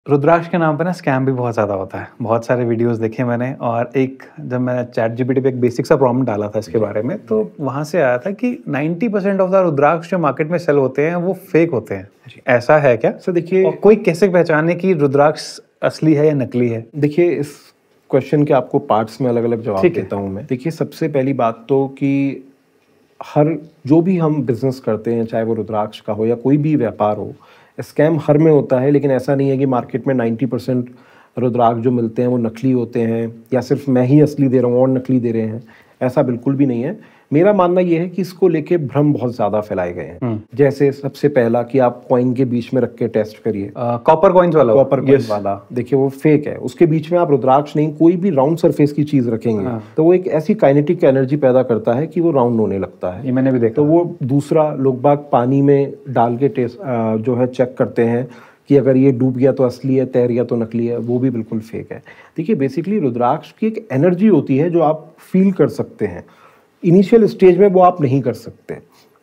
रुद्राक्ष के नाम पे ना स्कैम भी बहुत ज़्यादा होता है। बहुत सारे वीडियोज़ देखे मैंने और एक जब मैंने चैटजीपीटी पे एक बेसिक सा प्रॉम्प्ट डाला था इसके बारे में, तो वहाँ से आया था कि 90% ऑफ द रुद्राक्ष जो मार्केट में सेल होते हैं वो फेक होते हैं। ऐसा है क्या? सर देखिए, और कोई कैसे पहचाने कि रुद्राक्ष असली है या नकली है? देखिए इस क्वेश्चन के आपको पार्ट्स में अलग-अलग जवाब देता हूँ मैं। देखिए सबसे पहली बात तो कि हर जो भी हम बिजनेस करते हैं, चाहे वो रुद्राक्ष का हो या कोई भी व्यापार हो, स्कैम हर में होता है। लेकिन ऐसा नहीं है कि मार्केट में 90% रुद्राक्ष जो मिलते हैं वो नकली होते हैं या सिर्फ मैं ही असली दे रहा हूँ और नकली दे रहे हैं, ऐसा बिल्कुल भी नहीं है। मेरा मानना ये है कि इसको लेके भ्रम बहुत ज़्यादा फैलाए गए हैं। जैसे सबसे पहला कि आप कॉइन के बीच में रख के टेस्ट करिए, कॉपर कॉइन्स वाला, कॉपर कॉइन वाला, देखिए वो फेक है। उसके बीच में आप रुद्राक्ष नहीं, कोई भी राउंड सरफेस की चीज़ रखेंगे तो वो एक ऐसी काइनेटिक एनर्जी पैदा करता है कि वो राउंड होने लगता है। ये मैंने भी देखा। तो वो दूसरा, लोग बाग पानी में डाल के टेस्ट जो है चेक करते हैं कि अगर ये डूब गया तो असली है, तैर गया तो नकली है, वो भी बिल्कुल फेक है। देखिए बेसिकली रुद्राक्ष की एक एनर्जी होती है जो आप फील कर सकते हैं। इनिशियल स्टेज में वो आप नहीं कर सकते,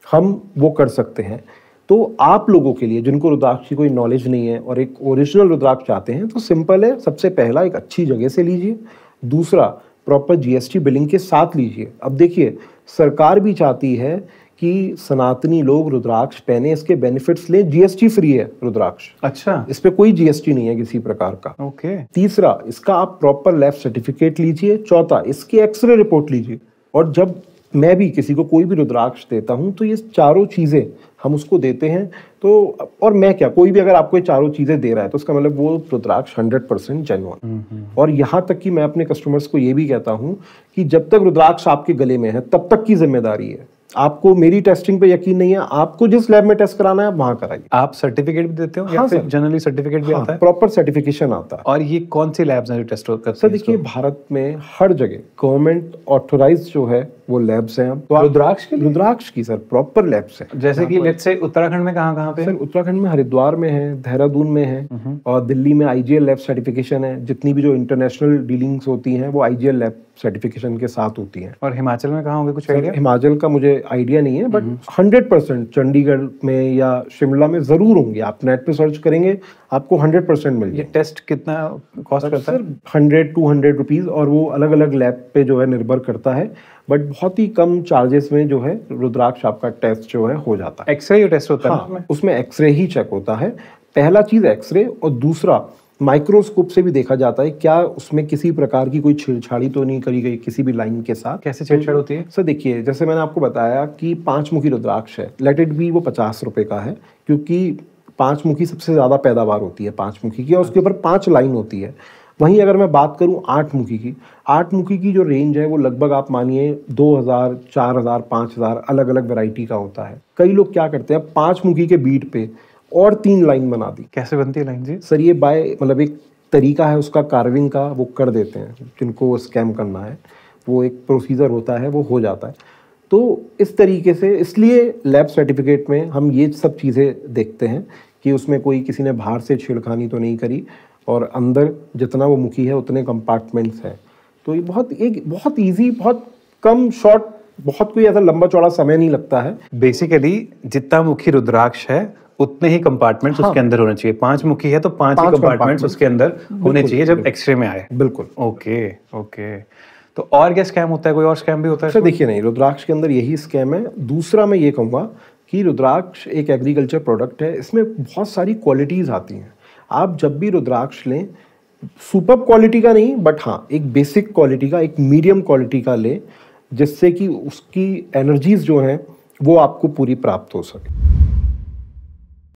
हम वो कर सकते हैं। तो आप लोगों के लिए जिनको रुद्राक्ष की कोई नॉलेज नहीं है और एक ओरिजिनल रुद्राक्ष चाहते हैं तो सिंपल है, सबसे पहला एक अच्छी जगह से लीजिए, दूसरा प्रॉपर जीएसटी बिलिंग के साथ लीजिए। अब देखिए सरकार भी चाहती है कि सनातनी लोग रुद्राक्ष पहने, इसके बेनिफिट्स लें, जीएसटी फ्री है रुद्राक्ष। अच्छा, इस पे कोई जीएसटी नहीं है किसी प्रकार का। ओके। तीसरा, इसका आप प्रॉपर लैब सर्टिफिकेट लीजिए। चौथा, इसकी एक्सरे रिपोर्ट लीजिए। और जब मैं भी किसी को कोई भी रुद्राक्ष देता हूं तो ये चारों चीजें हम उसको देते हैं। तो और मैं क्या, कोई भी अगर आपको ये चारों चीजें दे रहा है तो उसका मतलब वो रुद्राक्ष 100% जेन्युइन। और यहाँ तक कि मैं अपने कस्टमर्स को ये भी कहता हूं कि जब तक रुद्राक्ष आपके गले में है तब तक की जिम्मेदारी है। आपको मेरी टेस्टिंग पे यकीन नहीं है, आपको जिस लैब में टेस्ट कराना है वहां कराइए। आप सर्टिफिकेट भी देते हो या फिर जनरली सर्टिफिकेट भी आता है? प्रॉपर सर्टिफिकेशन आता है। और ये कौन सी लैब्स हैं जो टेस्ट करते हैं? सर देखिए भारत में हर जगह गवर्नमेंट ऑथोराइज जो है वो लैब्स हैं। तो रुद्राक्ष की सर प्रॉपर लैब्स हैं। जैसे कि लेट्स से उत्तराखंड में कहाँ पे? सर उत्तराखंड में हरिद्वार में है, देहरादून में है और दिल्ली में आईजीएल लैब सर्टिफिकेशन है। जितनी भी जो इंटरनेशनल डीलिंग्स होती हैं वो आईजीएल लैब सर्टिफिकेशन के साथ होती हैं। और हिमाचल में कहाँ होंगे, कुछ आइडिया? हिमाचल का मुझे आइडिया नहीं है, बट 100% चंडीगढ़ में या शिमला में जरूर होंगे। आप नेट पे सर्च करेंगे आपको 100% मिल जाएगा। ये टेस्ट कितना कॉस्ट करता है? 100-200 रुपीज़, और वो अलग अलग लैब पे जो है निर्भर करता है। बट बहुत ही कम चार्जेस में जो है रुद्राक्ष आपका टेस्ट जो है हो जाता है। एक्सरे टेस्ट होता है? हाँ, उसमें एक्सरे ही चेक होता है। पहला चीज़ एक्सरे, और दूसरा माइक्रोस्कोप से भी देखा जाता है क्या उसमें किसी प्रकार की कोई छेड़छाड़ी तो नहीं करी गई किसी भी लाइन के साथ। कैसे छेड़छाड़ होती है? सर देखिए जैसे मैंने आपको बताया कि 5 मुखी रुद्राक्ष है, लेट इट बी वो 50 रुपए का है, क्योंकि 5 मुखी सबसे ज़्यादा पैदावार होती है 5 मुखी की, और उसके ऊपर 5 लाइन होती है। वहीं अगर मैं बात करूं 8 मुखी की, 8 मुखी की जो रेंज है वो लगभग आप मानिए 2000, 4000, 5000 अलग अलग वैरायटी का होता है। कई लोग क्या करते हैं 5 मुखी के बीट पे और 3 लाइन बना दी। कैसे बनती है लाइन जी? सर ये मतलब एक तरीका है उसका कार्विंग का, वो कर देते हैं। जिनको स्कैम करना है वो एक प्रोसीजर होता है, वो हो जाता है। तो इस तरीके से, इसलिए लैब सर्टिफिकेट में हम ये सब चीज़ें देखते हैं कि उसमें कोई किसी ने बाहर से छेड़खानी तो नहीं करी, और अंदर जितना वो मुखी है उतने कंपार्टमेंट्स हैं। तो ये बहुत ईजी, बहुत कम, शॉर्ट, बहुत कोई ऐसा लंबा चौड़ा समय नहीं लगता है। बेसिकली जितना मुखी रुद्राक्ष है उतने ही कंपार्टमेंट्स उसके अंदर होने चाहिए। 5 मुखी है तो 5 ही कंपार्टमेंट्स उसके अंदर होने चाहिए जब एक्सरे में आए। बिल्कुल। ओके। तो और क्या स्कैम होता है? कोई और स्कैम भी होता है? सर देखिए नहीं, रुद्राक्ष के अंदर यही स्कैम है। दूसरा मैं ये कहूँगा कि रुद्राक्ष एक एग्रीकल्चर प्रोडक्ट है, इसमें बहुत सारी क्वालिटीज़ आती हैं। आप जब भी रुद्राक्ष लें, सुपर क्वालिटी का नहीं, बट हाँ एक बेसिक क्वालिटी का, एक मीडियम क्वालिटी का लें, जिससे कि उसकी एनर्जीज जो हैं वो आपको पूरी प्राप्त हो सके।